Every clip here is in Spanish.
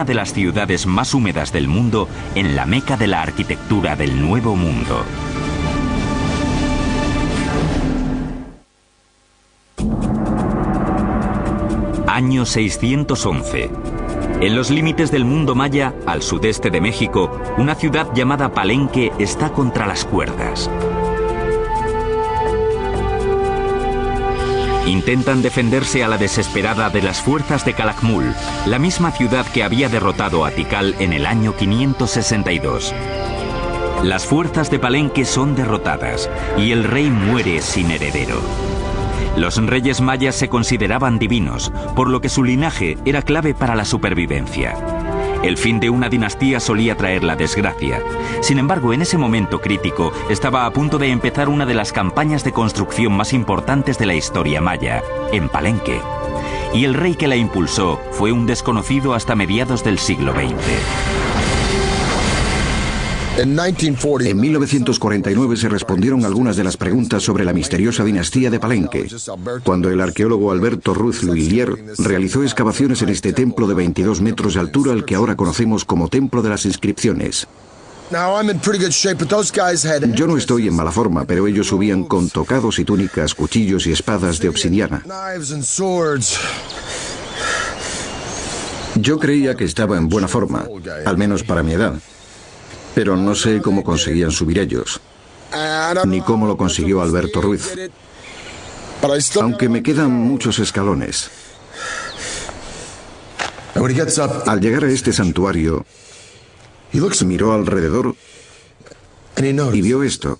de las ciudades más húmedas del mundo, en la meca de la arquitectura del Nuevo Mundo. Año 611. En los límites del mundo maya, al sudeste de México, una ciudad llamada Palenque está contra las cuerdas. Intentan defenderse a la desesperada de las fuerzas de Calakmul, la misma ciudad que había derrotado a Tikal en el año 562. Las fuerzas de Palenque son derrotadas y el rey muere sin heredero. Los reyes mayas se consideraban divinos, por lo que su linaje era clave para la supervivencia. El fin de una dinastía solía traer la desgracia. Sin embargo, en ese momento crítico, estaba a punto de empezar una de las campañas de construcción más importantes de la historia maya, en Palenque. Y el rey que la impulsó fue un desconocido hasta mediados del siglo XX. En 1949 se respondieron algunas de las preguntas sobre la misteriosa dinastía de Palenque, cuando el arqueólogo Alberto Ruiz Lhuillier realizó excavaciones en este templo de 22 metros de altura, al que ahora conocemos como Templo de las Inscripciones. Yo no estoy en mala forma, pero ellos subían con tocados y túnicas, cuchillos y espadas de obsidiana. Yo creía que estaba en buena forma, al menos para mi edad. Pero no sé cómo conseguían subir ellos, ni cómo lo consiguió Alberto Ruiz. Aunque me quedan muchos escalones. Al llegar a este santuario, miró alrededor y vio esto.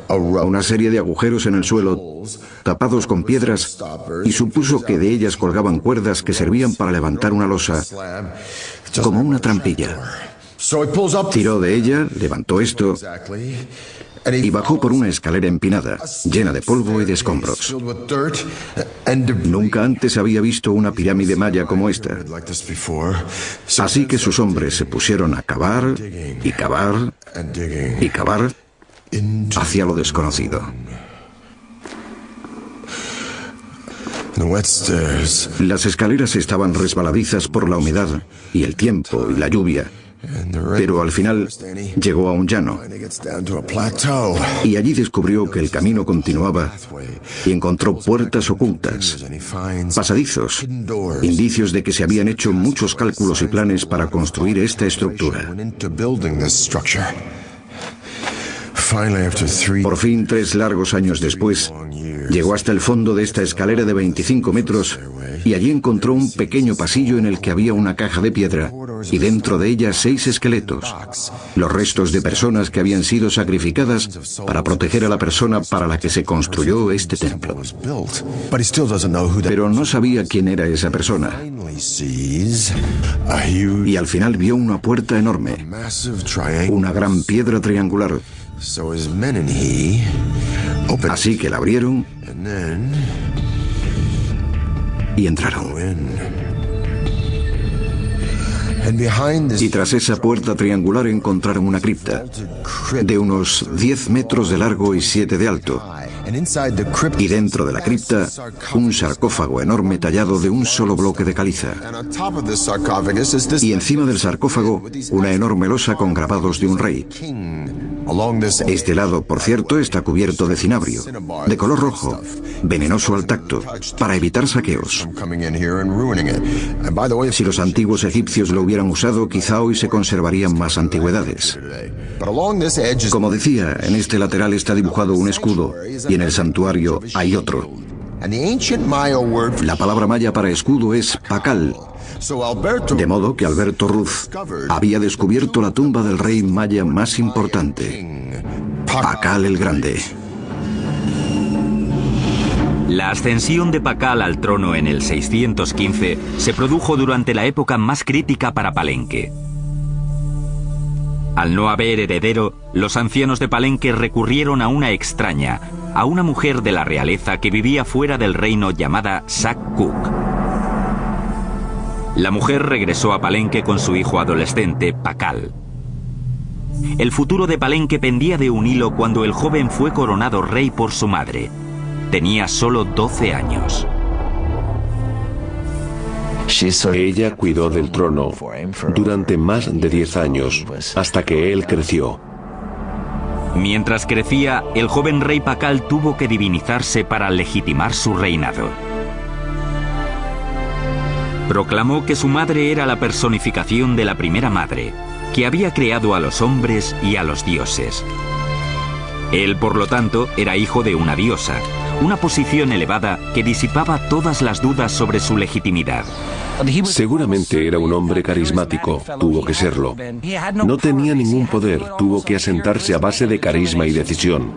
Una serie de agujeros en el suelo, tapados con piedras, y supuso que de ellas colgaban cuerdas que servían para levantar una losa, como una trampilla. Tiró de ella, levantó esto y bajó por una escalera empinada, llena de polvo y de escombros. Nunca antes había visto una pirámide maya como esta. Así que sus hombres se pusieron a cavar y cavar y cavar hacia lo desconocido. Las escaleras estaban resbaladizas por la humedad y el tiempo y la lluvia. Pero al final llegó a un llano y allí descubrió que el camino continuaba y encontró puertas ocultas, pasadizos, indicios de que se habían hecho muchos cálculos y planes para construir esta estructura. Por fin, 3 largos años después, llegó hasta el fondo de esta escalera de 25 metros y allí encontró un pequeño pasillo en el que había una caja de piedra y dentro de ella 6 esqueletos, los restos de personas que habían sido sacrificadas para proteger a la persona para la que se construyó este templo. Pero no sabía quién era esa persona. Y al final vio una puerta enorme, una gran piedra triangular. Así que la abrieron y entraron. Y tras esa puerta triangular encontraron una cripta de unos 10 metros de largo y 7 de alto. Y dentro de la cripta, un sarcófago enorme tallado de un solo bloque de caliza. Y encima del sarcófago, una enorme losa con grabados de un rey. Este lado, por cierto, está cubierto de cinabrio, de color rojo, venenoso al tacto, para evitar saqueos. Si los antiguos egipcios lo hubieran usado, quizá hoy se conservarían más antigüedades. Como decía, en este lateral está dibujado un escudo y en el santuario hay otro. La palabra maya para escudo es Pakal. De modo que Alberto Ruiz había descubierto la tumba del rey maya más importante, Pakal el Grande. La ascensión de Pakal al trono en el 615 se produjo durante la época más crítica para Palenque. Al no haber heredero, los ancianos de Palenque recurrieron a una extraña, a una mujer de la realeza que vivía fuera del reino llamada Sac-Cook. La mujer regresó a Palenque con su hijo adolescente, Pakal. El futuro de Palenque pendía de un hilo cuando el joven fue coronado rey por su madre. Tenía solo 12 años. Ella cuidó del trono durante más de 10 años, hasta que él creció. Mientras crecía, el joven rey Pakal tuvo que divinizarse para legitimar su reinado. Proclamó que su madre era la personificación de la primera madre, que había creado a los hombres y a los dioses. Él, por lo tanto, era hijo de una diosa, una posición elevada que disipaba todas las dudas sobre su legitimidad. Seguramente era un hombre carismático, tuvo que serlo. No tenía ningún poder, tuvo que asentarse a base de carisma y decisión.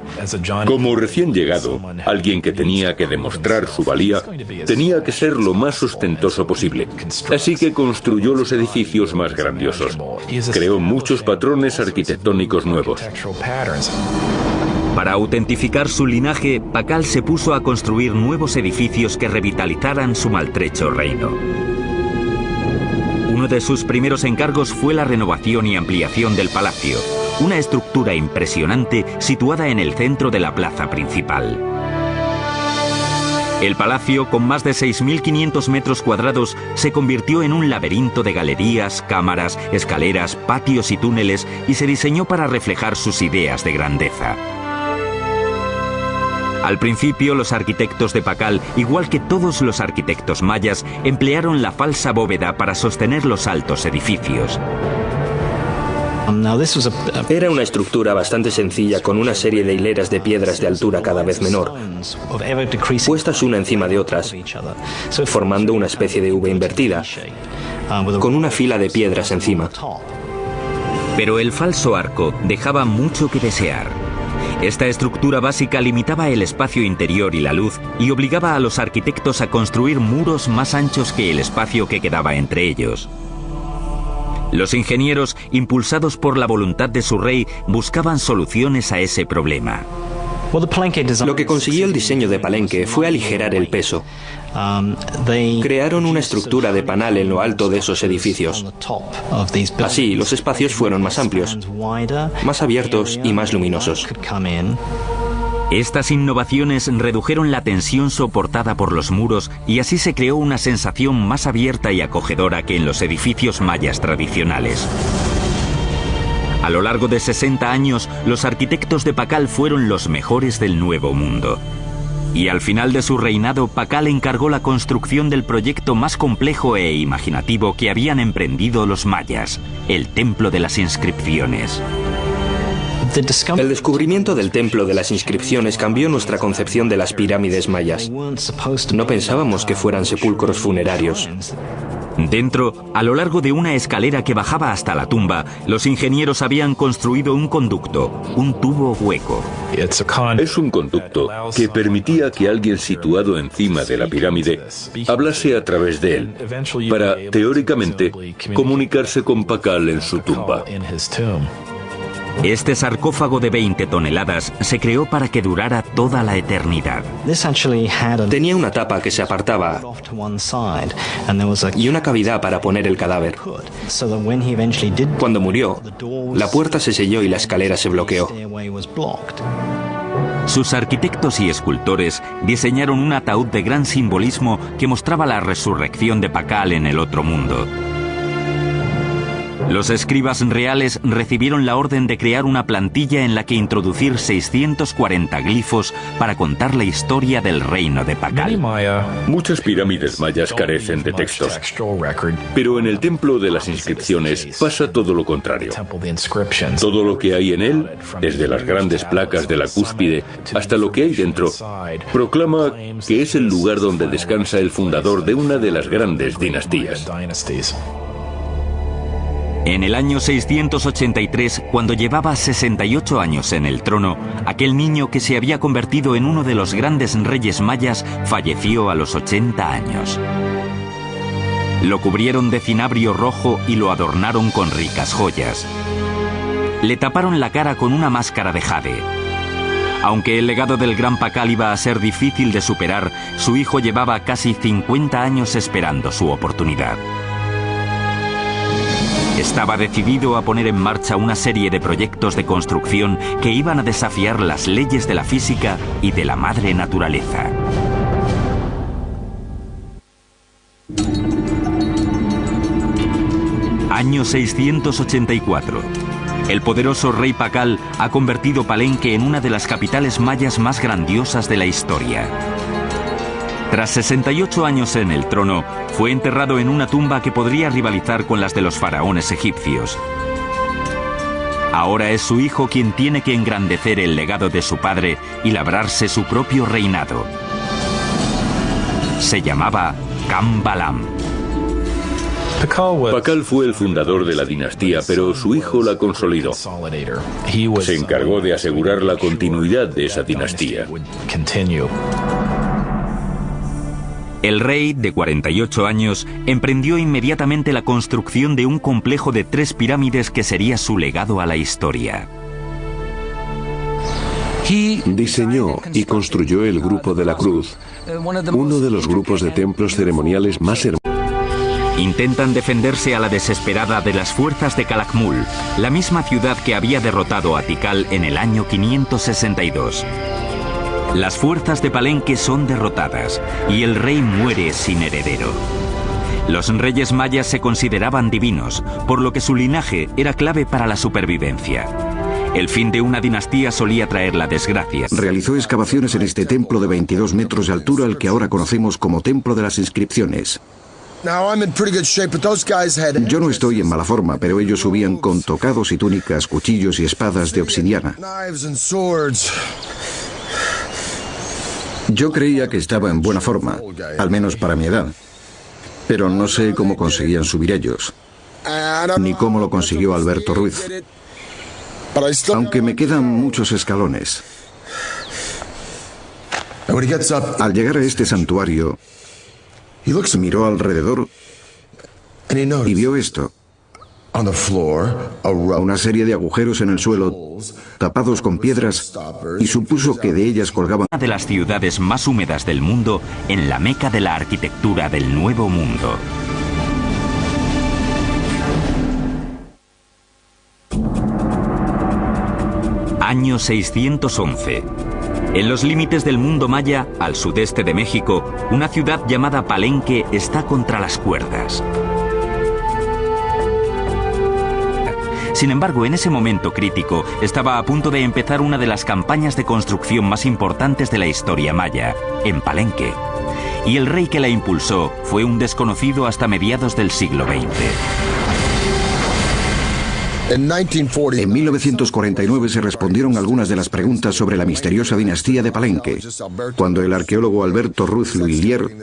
Como recién llegado, alguien que tenía que demostrar su valía, tenía que ser lo más ostentoso posible. Así que construyó los edificios más grandiosos. Creó muchos patrones arquitectónicos nuevos. Para autentificar su linaje, Pakal se puso a construir nuevos edificios que revitalizaran su maltrecho reino. Uno de sus primeros encargos fue la renovación y ampliación del palacio, una estructura impresionante situada en el centro de la plaza principal. El palacio, con más de 6.500 metros cuadrados, se convirtió en un laberinto de galerías, cámaras, escaleras, patios y túneles, y se diseñó para reflejar sus ideas de grandeza. Al principio, los arquitectos de Pakal, igual que todos los arquitectos mayas, emplearon la falsa bóveda para sostener los altos edificios. Era una estructura bastante sencilla con una serie de hileras de piedras de altura cada vez menor, puestas una encima de otras, formando una especie de V invertida, con una fila de piedras encima. Pero el falso arco dejaba mucho que desear. Esta estructura básica limitaba el espacio interior y la luz y obligaba a los arquitectos a construir muros más anchos que el espacio que quedaba entre ellos. Los ingenieros, impulsados por la voluntad de su rey, buscaban soluciones a ese problema. Lo que consiguió el diseño de Palenque fue aligerar el peso. Crearon una estructura de panal en lo alto de esos edificios. Así, los espacios fueron más amplios, más abiertos y más luminosos. Estas innovaciones redujeron la tensión soportada por los muros y así se creó una sensación más abierta y acogedora que en los edificios mayas tradicionales. A lo largo de 60 años, los arquitectos de Pakal fueron los mejores del Nuevo Mundo. Y al final de su reinado, Pakal encargó la construcción del proyecto más complejo e imaginativo que habían emprendido los mayas, el Templo de las Inscripciones. El descubrimiento del Templo de las Inscripciones cambió nuestra concepción de las pirámides mayas. No pensábamos que fueran sepulcros funerarios. Dentro, a lo largo de una escalera que bajaba hasta la tumba, los ingenieros habían construido un conducto, un tubo hueco. Es un conducto que permitía que alguien situado encima de la pirámide hablase a través de él, para, teóricamente, comunicarse con Pakal en su tumba. Este sarcófago de 20 toneladas se creó para que durara toda la eternidad. Tenía una tapa que se apartaba y una cavidad para poner el cadáver. Cuando murió, la puerta se selló y la escalera se bloqueó. Sus arquitectos y escultores diseñaron un ataúd de gran simbolismo que mostraba la resurrección de Pakal en el otro mundo. Los escribas reales recibieron la orden de crear una plantilla en la que introducir 640 glifos para contar la historia del reino de Pakal. Muchas pirámides mayas carecen de textos, pero en el Templo de las Inscripciones pasa todo lo contrario. Todo lo que hay en él, desde las grandes placas de la cúspide hasta lo que hay dentro, proclama que es el lugar donde descansa el fundador de una de las grandes dinastías. En el año 683, cuando llevaba 68 años en el trono, aquel niño que se había convertido en uno de los grandes reyes mayas falleció a los 80 años. Lo cubrieron de cinabrio rojo y lo adornaron con ricas joyas. Le taparon la cara con una máscara de jade. Aunque el legado del gran Pakal iba a ser difícil de superar, su hijo llevaba casi 50 años esperando su oportunidad. Estaba decidido a poner en marcha una serie de proyectos de construcción que iban a desafiar las leyes de la física y de la madre naturaleza. Año 684. El poderoso rey Pakal ha convertido Palenque en una de las capitales mayas más grandiosas de la historia. Tras 68 años en el trono, fue enterrado en una tumba que podría rivalizar con las de los faraones egipcios. Ahora es su hijo quien tiene que engrandecer el legado de su padre y labrarse su propio reinado. Se llamaba Kambalam. Pakal fue el fundador de la dinastía, pero su hijo la consolidó. Se encargó de asegurar la continuidad de esa dinastía. El rey, de 48 años, emprendió inmediatamente la construcción de un complejo de 3 pirámides que sería su legado a la historia. Diseñó y construyó el Grupo de la Cruz, uno de los grupos de templos ceremoniales más hermosos. Intentan defenderse a la desesperada de las fuerzas de Calakmul, la misma ciudad que había derrotado a Tikal en el año 562. Las fuerzas de Palenque son derrotadas y el rey muere sin heredero. Los reyes mayas se consideraban divinos, por lo que su linaje era clave para la supervivencia. El fin de una dinastía solía traer la desgracia. Realizó excavaciones en este templo de 22 metros de altura, al que ahora conocemos como Templo de las Inscripciones. Yo no estoy en mala forma, pero ellos subían con tocados y túnicas, cuchillos y espadas de obsidiana. Yo creía que estaba en buena forma, al menos para mi edad. Pero no sé cómo conseguían subir ellos, ni cómo lo consiguió Alberto Ruiz. Aunque me quedan muchos escalones. Al llegar a este santuario, miró alrededor y vio esto. Una serie de agujeros en el suelo, tapados con piedras, y supuso que de ellas colgaban. Una de las ciudades más húmedas del mundo, en la meca de la arquitectura del Nuevo Mundo. Año 611. En los límites del mundo maya, al sudeste de México, una ciudad llamada Palenque está contra las cuerdas. Sin embargo, en ese momento crítico, estaba a punto de empezar una de las campañas de construcción más importantes de la historia maya, en Palenque. Y el rey que la impulsó fue un desconocido hasta mediados del siglo XX. En 1949 se respondieron algunas de las preguntas sobre la misteriosa dinastía de Palenque, cuando el arqueólogo Alberto Ruiz Lhuillier